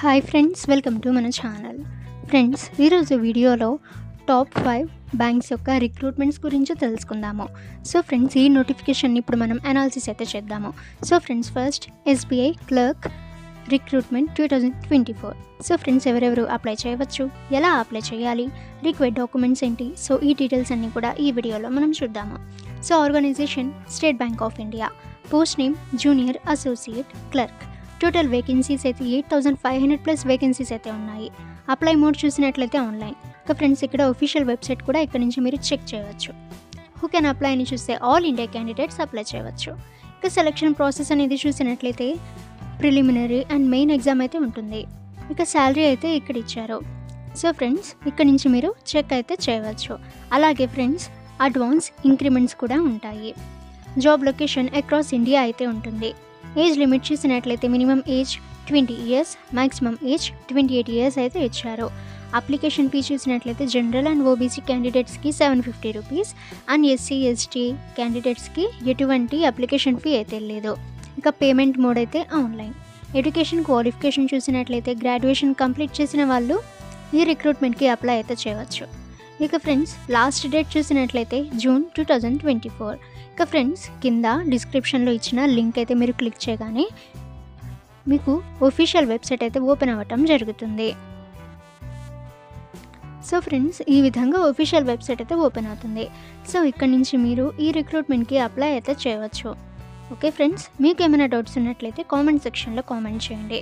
Hi friends, welcome to మన channel. Friends, ఈరోజు వీడియోలో టాప్ 5 బ్యాంక్స్ యొక్క రిక్రూట్మెంట్స్ గురించి తెలుసుకుందాము. సో ఫ్రెండ్స్, ఈ నోటిఫికేషన్ ఇప్పుడు మనం అనాలిసిస్ అయితే చేద్దాము. So friends, first SBI clerk recruitment 2024. So friends, ఎవరెవరు అప్లై చేయవచ్చు, ఎలా అప్లై చేయాలి, రిక్వైర్డ్ డాక్యుమెంట్స్ ఏంటి, సో ఈ డీటెయిల్స్ అన్నీ కూడా ఈ వీడియోలో మనం చూద్దాము. So organisation State Bank of India, post name junior associate clerk. Total vacancies అయితే 8500+ వేకెన్సీస్ అయితే ఉన్నాయి. అప్లై మోడ్ చూసినట్లయితే ఆన్లైన్. ఇక ఫ్రెండ్స్, ఇక్కడ ఒఫీషియల్ వెబ్సైట్ కూడా ఇక్కడ నుంచి మీరు చెక్ చేయవచ్చు. హూ కెన్ అప్లై అని చూస్తే ఆల్ ఇండియా క్యాండిడేట్స్ అప్లై చేయవచ్చు. ఇక సెలక్షన్ ప్రాసెస్ అనేది చూసినట్లయితే ప్రిలిమినరీ అండ్ మెయిన్ ఎగ్జామ్ అయితే ఉంటుంది. ఇక శాలరీ అయితే ఇక్కడ ఇచ్చారు. సో ఫ్రెండ్స్, ఇక్కడ నుంచి మీరు చెక్ అయితే చేయవచ్చు. అలాగే ఫ్రెండ్స్, అడ్వాన్స్ ఇంక్రిమెంట్స్ కూడా ఉంటాయి. జాబ్ లొకేషన్ అక్రాస్ ఇండియా అయితే ఉంటుంది. ఏజ్ లిమిట్ చూసినట్లయితే minimum age 20 years, maximum age 28 years అయితే ఇచ్చారు. అప్లికేషన్ ఫీ చూసినట్లయితే జనరల్ అండ్ ఓబీసీ క్యాండిడేట్స్కి 750 రూపీస్ అండ్ ఎస్సీ ఎస్టీ క్యాండిడేట్స్కి ఎటువంటి అప్లికేషన్ ఫీ అయితే లేదు. ఇక పేమెంట్ మోడ్ అయితే ఆన్లైన్. ఎడ్యుకేషన్ క్వాలిఫికేషన్ చూసినట్లయితే గ్రాడ్యుయేషన్ కంప్లీట్ చేసిన వాళ్ళు ఈ రిక్రూట్మెంట్కి అప్లై అయితే చేయవచ్చు. ఇక ఫ్రెండ్స్, లాస్ట్ డేట్ చూసినట్లయితే జూన్ 2024. ఇక ఫ్రెండ్స్, కింద డిస్క్రిప్షన్లో ఇచ్చిన లింక్ అయితే మీరు క్లిక్ చేయగానే మీకు ఒఫీషియల్ వెబ్సైట్ అయితే ఓపెన్ అవ్వటం జరుగుతుంది. సో ఫ్రెండ్స్, ఈ విధంగా ఒఫీషియల్ వెబ్సైట్ అయితే ఓపెన్ అవుతుంది. సో ఇక్కడ నుంచి మీరు ఈ రిక్రూట్మెంట్కి అప్లై అయితే చేయవచ్చు. ఓకే ఫ్రెండ్స్, మీకు ఏమైనా డౌట్స్ ఉన్నట్లయితే కామెంట్ సెక్షన్లో కామెంట్ చేయండి.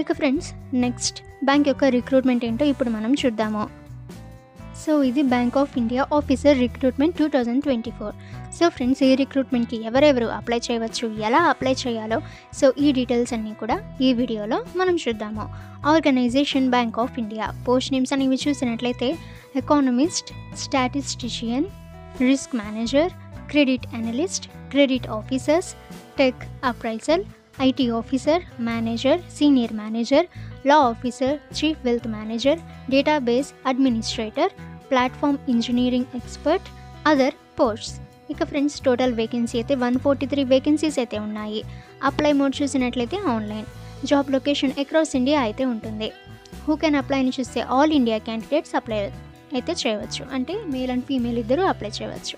ఇక ఫ్రెండ్స్, నెక్స్ట్ బ్యాంక్ యొక్క రిక్రూట్మెంట్ ఏంటో ఇప్పుడు మనం చూద్దాము. సో ఇది bank of India officer recruitment 2024. So friends, ఈ రిక్రూట్మెంట్కి ఎవరెవరు అప్లై చేయవచ్చు, ఎలా అప్లై చేయాలో, సో ఈ డీటెయిల్స్ అన్నీ కూడా ఈ వీడియోలో మనం చూద్దాము. Organisation Bank of India, post names అనేవి చూసినట్లయితే economist, statistician, risk manager, credit analyst, credit officers, tech appraisal, IT officer, manager, senior manager, law officer, chief wealth manager, database administrator, platform engineering expert, other posts. ఇక friends, total vacancy అయితే 143 vacancies అయితే ఉన్నాయి. Apply mode చూసినట్లయితే online. Job location across India అయితే ఉంటుంది. Who can apply అని చూస్తే all India candidates apply అయితే చేయవచ్చు. అంటే మేల్ అండ్ ఫీమేల్ ఇద్దరు అప్లై చేయవచ్చు.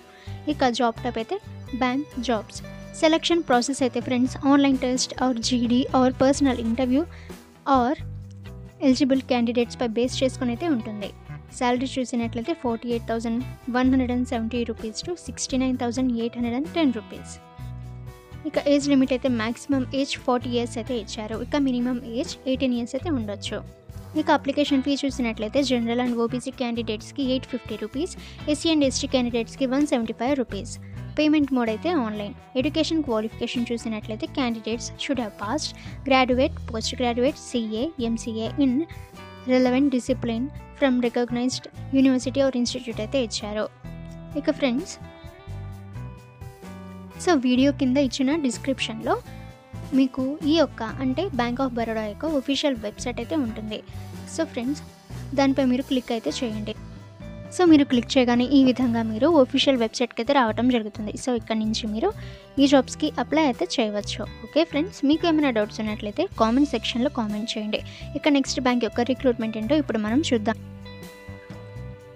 ఇక జాబ్ టైప్ అయితే బ్యాంక్ జాబ్స్. సెలక్షన్ ప్రాసెస్ అయితే friends, online test or GD or personal interview or eligible క్యాండిడేట్స్పై బేస్ చేసుకుని అయితే ఉంటుంది. శాలరీ చూసినట్లయితే 48,170 రూపీస్ టు 69,810 రూపీస్. ఇక ఏజ్ లిమిట్ అయితే మ్యాక్సిమం ఏజ్ 40 ఇయర్స్ అయితే ఇచ్చారు. ఇక మినిమం ఏజ్ 18 ఇయర్స్ అయితే ఉండొచ్చు. ఇక అప్లికేషన్ ఫీ చూసినట్లయితే జనరల్ అండ్ ఓబీసీ క్యాండిడేట్స్కి 850 రూపీస్, ఎస్సీ అండ్ ఎస్టీ క్యాండిడేట్స్కి 175 రూపీస్. పేమెంట్ మోడ్ అయితే ఆన్లైన్. ఎడ్యుకేషన్ క్వాలిఫికేషన్ చూసినట్లయితే candidates should have passed graduate, post graduate, CA, MCA in relevant discipline from recognised university or institute అయితే ఇచ్చారు. ఇక friends, so video కింద ఇచ్చిన డిస్క్రిప్షన్లో మీకు ఈ యొక్క అంటే బ్యాంక్ ఆఫ్ బరోడా యొక్క ఒఫీషియల్ వెబ్సైట్ అయితే ఉంటుంది. సో ఫ్రెండ్స్, దానిపై మీరు క్లిక్ అయితే చేయండి. సో మీరు క్లిక్ చేయగానే ఈ విధంగా మీరు ఒఫీషియల్ వెబ్సైట్కి అయితే రావడం జరుగుతుంది. సో ఇక్కడ నుంచి మీరు ఈ జాబ్స్కి అప్లై అయితే చేయవచ్చు. ఓకే ఫ్రెండ్స్, మీకు ఏమైనా డౌట్స్ ఉన్నట్లయితే కామెంట్ సెక్షన్లో కామెంట్ చేయండి. ఇక నెక్స్ట్ బ్యాంక్ యొక్క రిక్రూట్మెంట్ ఏంటో ఇప్పుడు మనం చూద్దాం.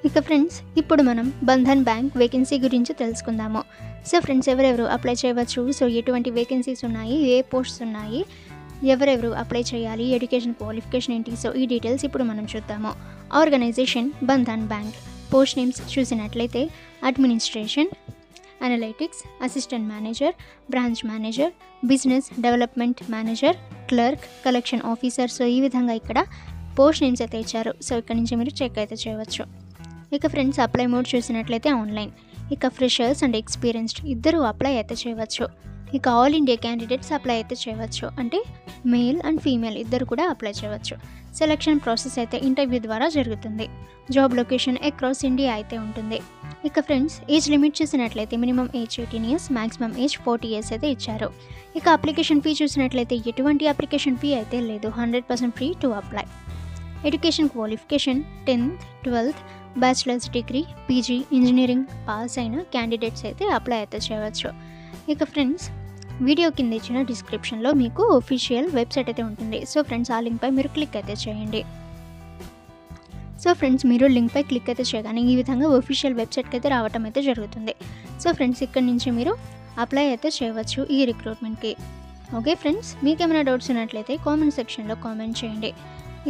ఇక ఫ్రెండ్స్, ఇప్పుడు మనం బంధన్ బ్యాంక్ వేకెన్సీ గురించి తెలుసుకుందాము. సో ఫ్రెండ్స్, ఎవరెవరు అప్లై చేయవచ్చు, సో ఎటువంటి వేకెన్సీస్ ఉన్నాయి, ఏ పోస్ట్స్ ఉన్నాయి, ఎవరెవరు అప్లై చేయాలి, ఎడ్యుకేషన్ క్వాలిఫికేషన్ ఏంటి, సో ఈ డీటెయిల్స్ ఇప్పుడు మనం చూద్దాము. Organisation Bandhan bank. Post names చూసినట్లయితే administration, analytics, assistant manager, branch manager, business development manager, clerk, collection officer. So ఈ విధంగా ఇక్కడ పోస్ట్ నేమ్స్ అయితే ఇచ్చారు. సో ఇక్కడ నుంచి మీరు చెక్ అయితే చేయవచ్చు. ఇక ఫ్రెండ్స్, అప్లై మోడ్ చూసినట్లయితే ఆన్లైన్. ఇక ఫ్రెషర్స్ అండ్ ఎక్స్పీరియన్స్డ్ ఇద్దరు అప్లై అయితే చేయవచ్చు. ఇక ఆల్ ఇండియా క్యాండిడేట్స్ అప్లై అయితే చేయవచ్చు. అంటే మేల్ అండ్ ఫీమేల్ ఇద్దరు కూడా అప్లై చేయవచ్చు. సెలక్షన్ ప్రాసెస్ అయితే ఇంటర్వ్యూ ద్వారా జరుగుతుంది. జాబ్ లొకేషన్ అక్రాస్ ఇండియా అయితే ఉంటుంది. ఇక ఫ్రెండ్స్, ఏజ్ లిమిట్ చూసినట్లయితే minimum age 18 years, maximum age 40 years అయితే ఇచ్చారు. ఇక అప్లికేషన్ ఫీ చూసినట్లయితే ఎటువంటి అప్లికేషన్ ఫీ అయితే లేదు, 100% free to apply. Education qualification 10th, 12th, bachelors degree, PG, engineering pass అయిన క్యాండిడేట్స్ అయితే అప్లై అయితే చేయవచ్చు. ఇక ఫ్రెండ్స్, వీడియో కింద ఇచ్చిన డిస్క్రిప్షన్లో మీకు ఒఫీషియల్ వెబ్సైట్ అయితే ఉంటుంది. సో ఫ్రెండ్స్, ఆ లింక్పై మీరు క్లిక్ అయితే చేయండి. సో ఫ్రెండ్స్, మీరు లింక్పై క్లిక్ అయితే చేయగానే ఈ విధంగా ఒఫీషియల్ వెబ్సైట్కి అయితే రావటం అయితే జరుగుతుంది. సో ఫ్రెండ్స్, ఇక్కడ నుంచి మీరు అప్లై అయితే చేయవచ్చు ఈ రిక్రూట్మెంట్కి. ఓకే ఫ్రెండ్స్, మీకేమైనా డౌట్స్ ఉన్నట్లయితే కామెంట్ సెక్షన్లో కామెంట్ చేయండి.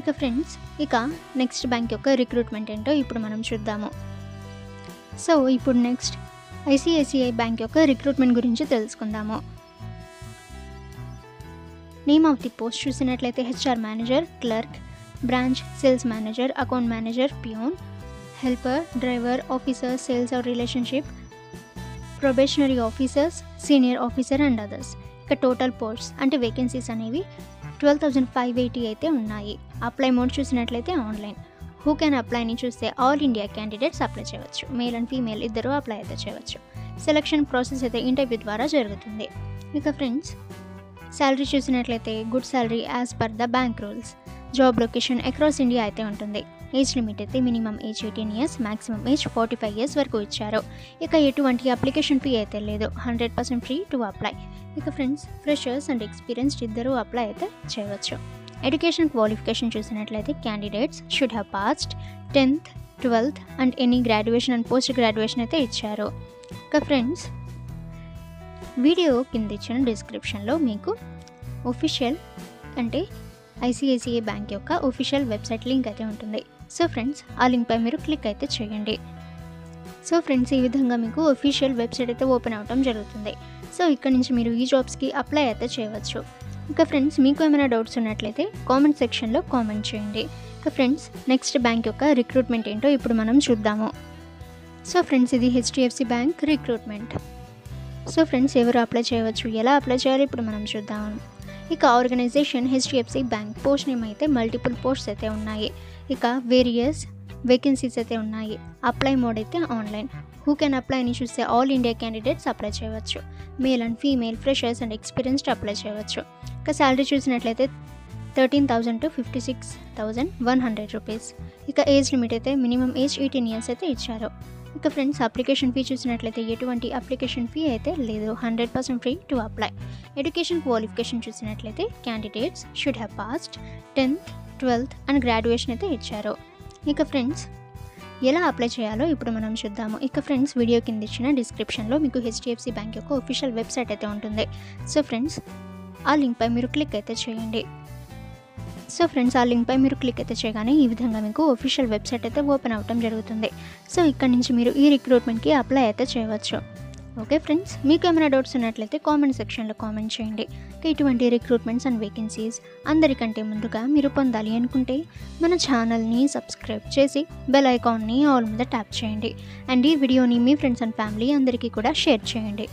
ఇక ఫ్రెండ్స్, నెక్స్ట్ బ్యాంక్ యొక్క రిక్రూట్మెంట్ ఏంటో ఇప్పుడు మనం చూద్దాము. సో ఇప్పుడు నెక్స్ట్ ఐసిఐసిఐ బ్యాంక్ యొక్క రిక్రూట్మెంట్ గురించి తెలుసుకుందాము. నేమ్ ఆఫ్ ది పోస్ట్ చూసినట్లయితే HR manager, clerk, branch sales manager, account manager, peon, helper, driver, officer, sales or relationship, probationary officers, senior officer and others. ఇక టోటల్ పోస్ట్స్ అంటే vacancies అనేవి 12,580 అయితే ఉన్నాయి. Apply mode చూసినట్లయితే online. Who can అప్లైని చూస్తే all India candidates apply చేయవచ్చు. Male and female ఇద్దరు apply అయితే చేయవచ్చు. సెలక్షన్ ప్రాసెస్ అయితే ఇంటర్వ్యూ ద్వారా జరుగుతుంది. ఇక ఫ్రెండ్స్, శాలరీ చూసినట్లయితే good salary as per the bank rules. Job location across India అయితే ఉంటుంది. ఏజ్ లిమిట్ అయితే minimum age 18 years, maximum age 45 years వరకు ఇచ్చారు. ఇక ఎటువంటి అప్లికేషన్ ఫీ అయితే లేదు. 100% ఫ్రీ టు అప్లై. ఇక ఫ్రెండ్స్, ఫ్రెషర్స్ అండ్ ఎక్స్పీరియన్స్డ్ ఇద్దరు అప్లై అయితే చేయవచ్చు. ఎడ్యుకేషన్ క్వాలిఫికేషన్ చూసినట్లయితే candidates should have passed 10th, 12th and any graduation and post graduation అయితే ఇచ్చారు. ఇక ఫ్రెండ్స్, వీడియో కింద ఇచ్చిన డిస్క్రిప్షన్లో మీకు ఒఫీషియల్ అంటే ఐసిఐసిఐ బ్యాంక్ యొక్క ఒఫీషియల్ వెబ్సైట్ లింక్ అయితే ఉంటుంది. సో ఫ్రెండ్స్, ఆ లింక్పై మీరు క్లిక్ అయితే చేయండి. సో ఫ్రెండ్స్, ఈ విధంగా మీకు ఒఫీషియల్ వెబ్సైట్ అయితే ఓపెన్ అవ్వడం జరుగుతుంది. సో ఇక్కడ నుంచి మీరు ఈ జాబ్స్కి అప్లై అయితే చేయవచ్చు. ఇక ఫ్రెండ్స్, మీకు ఏమైనా డౌట్స్ ఉన్నట్లయితే కామెంట్ సెక్షన్లో కామెంట్ చేయండి. ఇక ఫ్రెండ్స్, నెక్స్ట్ బ్యాంక్ యొక్క రిక్రూట్మెంట్ ఏంటో ఇప్పుడు మనం చూద్దాము. సో ఫ్రెండ్స్, ఇది HDFC bank recruitment. So friends, ఎవరు అప్లై చేయవచ్చు, ఎలా అప్లై చేయాలి ఇప్పుడు మనం చూద్దాం. ఇక organisation HDFC bank. Post name అయితే మల్టిపుల్ పోస్ట్స్ అయితే ఉన్నాయి. ఇక వేరియస్ వేకెన్సీస్ అయితే ఉన్నాయి. అప్లై మోడ్ అయితే ఆన్లైన్. హూ కెన్ అప్లై అని చూస్తే ఆల్ ఇండియా క్యాండిడేట్స్ అప్లై చేయవచ్చు. Male and female, freshers and experienced apply చేయవచ్చు. ఇక శాలరీ చూసినట్లయితే 13,000 to 56,100 రూపీస్. ఇక ఏజ్ లిమిట్ అయితే మినిమం ఏజ్ 18 ఇయర్స్ అయితే ఇచ్చారు. ఇక ఫ్రెండ్స్, అప్లికేషన్ ఫీ చూసినట్లయితే ఎటువంటి అప్లికేషన్ ఫీ అయితే లేదు. 100% free to apply. Education qualification చూసినట్లయితే candidates should have passed 10th, 12th and graduation అయితే ఇచ్చారు. ఇక ఫ్రెండ్స్, ఎలా అప్లై చేయాలో ఇప్పుడు మనం చూద్దాము. ఇక ఫ్రెండ్స్, వీడియో కింద ఇచ్చిన డిస్క్రిప్షన్లో మీకు హెచ్డిఎఫ్సి బ్యాంక్ యొక్క ఒఫీషియల్ వెబ్సైట్ అయితే ఉంటుంది. సో ఫ్రెండ్స్, ఆ లింక్పై మీరు క్లిక్ అయితే చేయండి. సో ఫ్రెండ్స్, ఆ లింక్పై మీరు క్లిక్ అయితే చేయగానే ఈ విధంగా మీకు ఒఫీషియల్ వెబ్సైట్ అయితే ఓపెన్ అవ్వడం జరుగుతుంది. సో ఇక్కడ నుంచి మీరు ఈ రిక్రూట్మెంట్కి అప్లై అయితే చేయవచ్చు. ఓకే ఫ్రెండ్స్, మీకు ఏమైనా డౌట్స్ ఉన్నట్లయితే కామెంట్ సెక్షన్లో కామెంట్ చేయండి. ఇటువంటి రిక్రూట్మెంట్స్ అండ్ వేకెన్సీస్ అందరికంటే ముందుగా మీరు పొందాలి అనుకుంటే మన ఛానల్ని సబ్స్క్రైబ్ చేసి బెల్ ఐకాన్ని ఆల్ మీద ట్యాప్ చేయండి. అండ్ ఈ వీడియోని మీ ఫ్రెండ్స్ అండ్ ఫ్యామిలీ అందరికీ కూడా షేర్ చేయండి.